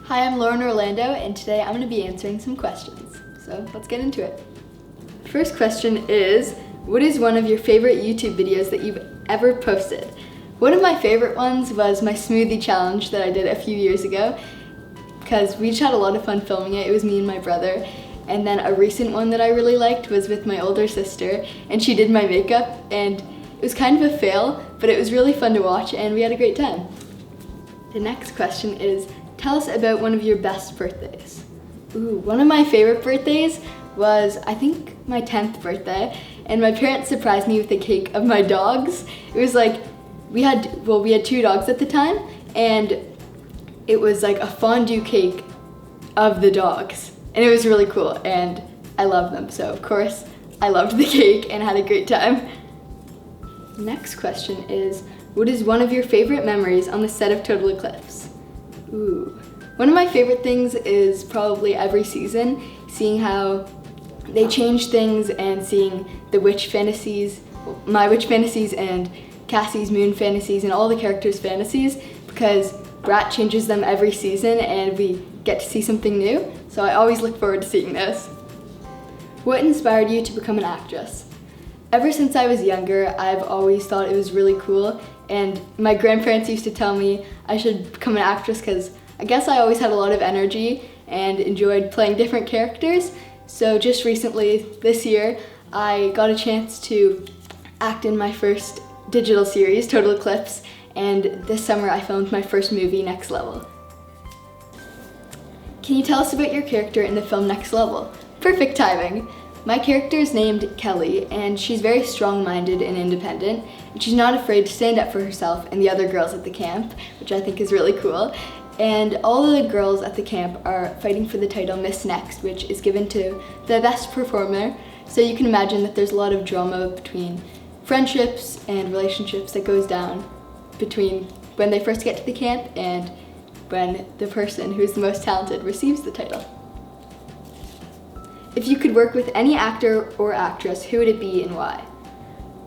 Hi, I'm Lauren Orlando, and today I'm going to be answering some questions. So let's get into it. First question is, what is one of your favorite YouTube videos that you've ever posted? One of my favorite ones was my smoothie challenge that I did a few years ago, because we just had a lot of fun filming it. It was me and my brother. And then a recent one that I really liked was with my older sister, and she did my makeup, and it was kind of a fail, but it was really fun to watch, and we had a great time. The next question is, tell us about one of your best birthdays. Ooh, one of my favorite birthdays was, I think, my 10th birthday, and my parents surprised me with a cake of my dogs. It was like, we had 2 dogs at the time, and it was like a fondue cake of the dogs. And it was really cool, and I love them, so of course I loved the cake and had a great time. Next question is, what is one of your favorite memories on the set of Total Eclipse? Ooh, one of my favorite things is probably every season, seeing how they change things and seeing the witch fantasies, my witch fantasies and Cassie's moon fantasies and all the characters' fantasies, because Brat changes them every season and we get to see something new, so I always look forward to seeing this. What inspired you to become an actress? Ever since I was younger, I've always thought it was really cool, and my grandparents used to tell me I should become an actress because I guess I always had a lot of energy and enjoyed playing different characters. So just recently, this year, I got a chance to act in my first digital series, Total Eclipse, and this summer I filmed my first movie, Next Level. Can you tell us about your character in the film Next Level? Perfect timing! My character is named Kelly, and she's very strong-minded and independent, and she's not afraid to stand up for herself and the other girls at the camp, which I think is really cool. And all of the girls at the camp are fighting for the title Miss Next, which is given to the best performer. So you can imagine that there's a lot of drama between friendships and relationships that goes down between when they first get to the camp and when the person who's the most talented receives the title. If you could work with any actor or actress, who would it be and why?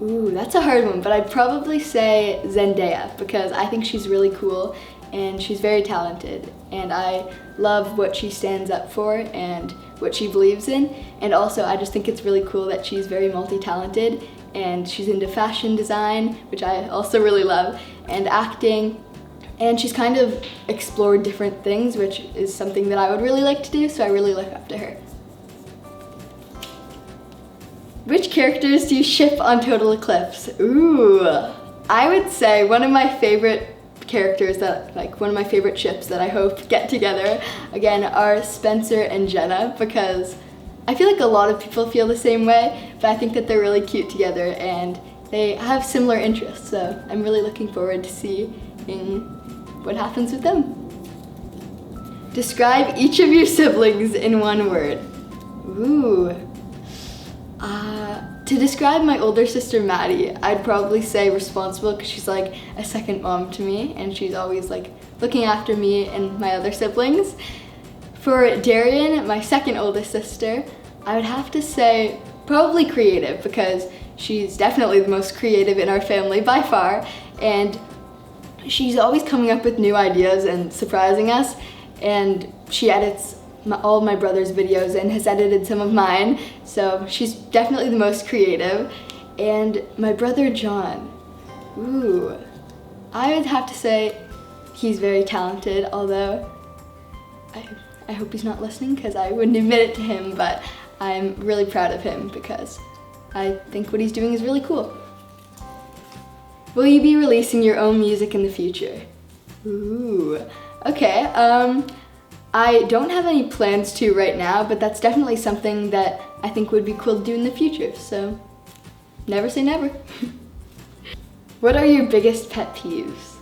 Ooh, that's a hard one, but I'd probably say Zendaya, because I think she's really cool and she's very talented, and I love what she stands up for and what she believes in, and also I just think it's really cool that she's very multi-talented and she's into fashion design, which I also really love, and acting, and she's kind of explored different things, which is something that I would really like to do, so I really look up to her. Which characters do you ship on Total Eclipse? Ooh, I would say one of my favorite characters one of my favorite ships that I hope get together again are Spencer and Jenna, because I feel like a lot of people feel the same way, but I think that they're really cute together and they have similar interests, so I'm really looking forward to seeing what happens with them. Describe each of your siblings in one word. Ooh. To describe my older sister Maddie, I'd probably say responsible, because she's like a second mom to me and she's always like looking after me and my other siblings. For Darian, my second oldest sister, I would have to say probably creative, because she's definitely the most creative in our family by far, and she's always coming up with new ideas and surprising us, and she edits all of my brother's videos and has edited some of mine, so she's definitely the most creative. And my brother John, ooh, I would have to say he's very talented, although I hope he's not listening because I wouldn't admit it to him, but I'm really proud of him because I think what he's doing is really cool. Will you be releasing your own music in the future? Ooh, okay. I don't have any plans to right now, but that's definitely something that I think would be cool to do in the future, so never say never. What are your biggest pet peeves?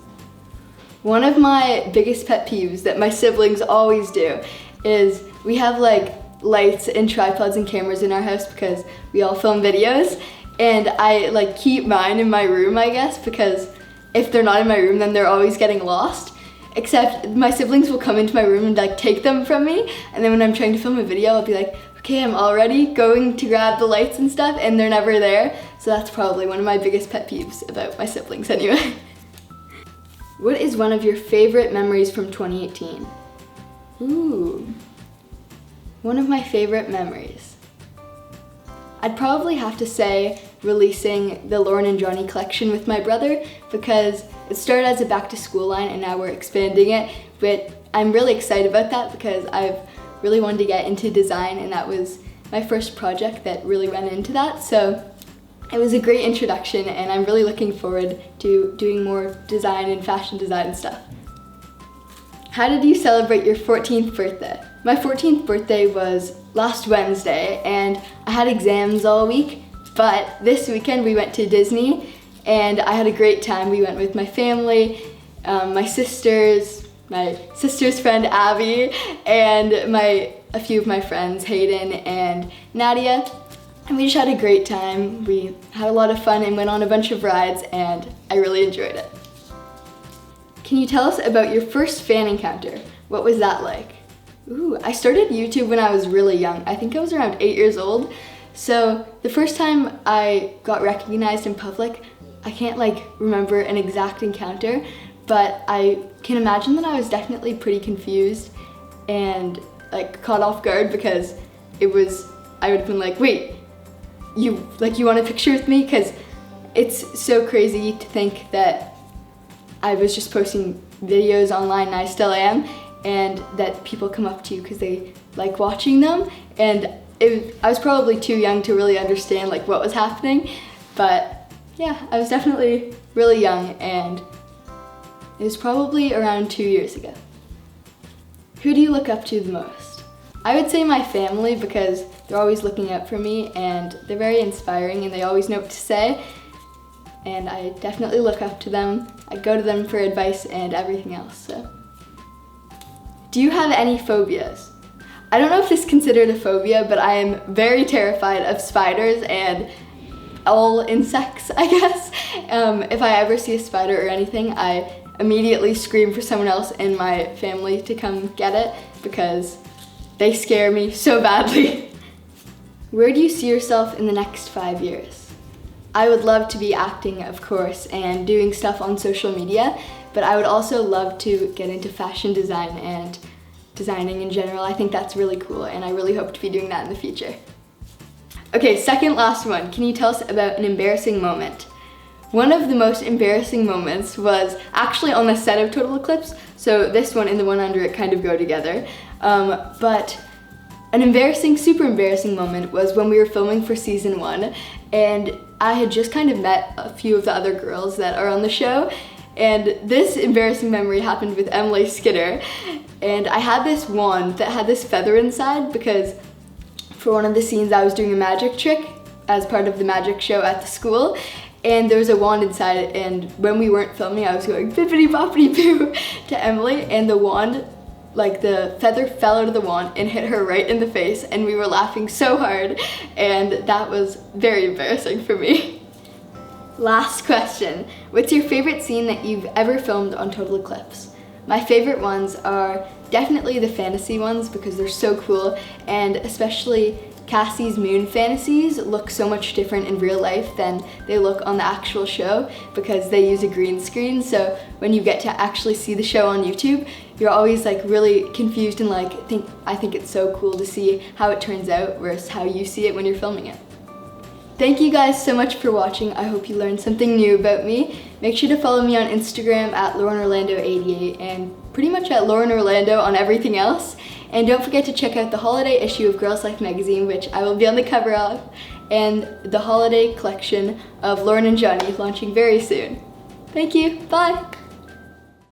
One of my biggest pet peeves that my siblings always do is we have like lights and tripods and cameras in our house because we all film videos, and I like keep mine in my room, I guess, because if they're not in my room then they're always getting lost. Except my siblings will come into my room and like take them from me, and then when I'm trying to film a video I'll be like, okay, I'm already going to grab the lights and stuff, and they're never there. So that's probably one of my biggest pet peeves about my siblings anyway. What is one of your favorite memories from 2018? Ooh, one of my favorite memories. I'd probably have to say releasing the Lauren and Johnny collection with my brother, because it started as a back to school line and now we're expanding it. But I'm really excited about that because I've really wanted to get into design, and that was my first project that really went into that. So it was a great introduction, and I'm really looking forward to doing more design and fashion design stuff. How did you celebrate your 14th birthday? My 14th birthday was last Wednesday, and I had exams all week, but this weekend we went to Disney, and I had a great time. We went with my family, my sister's friend Abby, and a few of my friends, Hayden and Nadia, and we just had a great time. We had a lot of fun and went on a bunch of rides, and I really enjoyed it. Can you tell us about your first fan encounter? What was that like? Ooh, I started YouTube when I was really young. I think I was around 8 years old. So the first time I got recognized in public, I can't remember an exact encounter, but I can imagine that I was definitely pretty confused and caught off guard, because I would have been like, wait, you want a picture with me? Because it's so crazy to think that I was just posting videos online, and I still am, and that people come up to you because they like watching them. And I was probably too young to really understand what was happening, but yeah, I was definitely really young, and it was probably around 2 years ago. Who do you look up to the most? I would say my family, because they're always looking out for me, and they're very inspiring, and they always know what to say. And I definitely look up to them. I go to them for advice and everything else, so. Do you have any phobias? I don't know if this is considered a phobia, but I am very terrified of spiders and all insects, I guess. If I ever see a spider or anything, I immediately scream for someone else in my family to come get it, because they scare me so badly. Where do you see yourself in the next 5 years? I would love to be acting, of course, and doing stuff on social media, but I would also love to get into fashion design and designing in general. I think that's really cool, and I really hope to be doing that in the future. Okay, second last one. Can you tell us about an embarrassing moment? One of the most embarrassing moments was actually on the set of Total Eclipse, so this one and the one under it kind of go together. But an super embarrassing moment was when we were filming for season 1, and I had just kind of met a few of the other girls that are on the show, and this embarrassing memory happened with Emily Skinner. And I had this wand that had this feather inside, because for one of the scenes I was doing a magic trick as part of the magic show at the school, and there was a wand inside it, and when we weren't filming I was going bippity boppity boo to Emily, and the wand, the feather fell out of the wand and hit her right in the face, and we were laughing so hard, and that was very embarrassing for me. Last question. What's your favorite scene that you've ever filmed on Total Eclipse? My favorite ones are definitely the fantasy ones, because they're so cool, and especially Cassie's moon fantasies look so much different in real life than they look on the actual show, because they use a green screen. So when you get to actually see the show on YouTube, you're always really confused and I think it's so cool to see how it turns out versus how you see it when you're filming it. Thank you guys so much for watching. I hope you learned something new about me. Make sure to follow me on Instagram at LaurenOrlando88, and pretty much at Lauren Orlando on everything else. And don't forget to check out the holiday issue of Girls Life magazine, which I will be on the cover of, and the holiday collection of Lauren and Johnny launching very soon. Thank you, bye!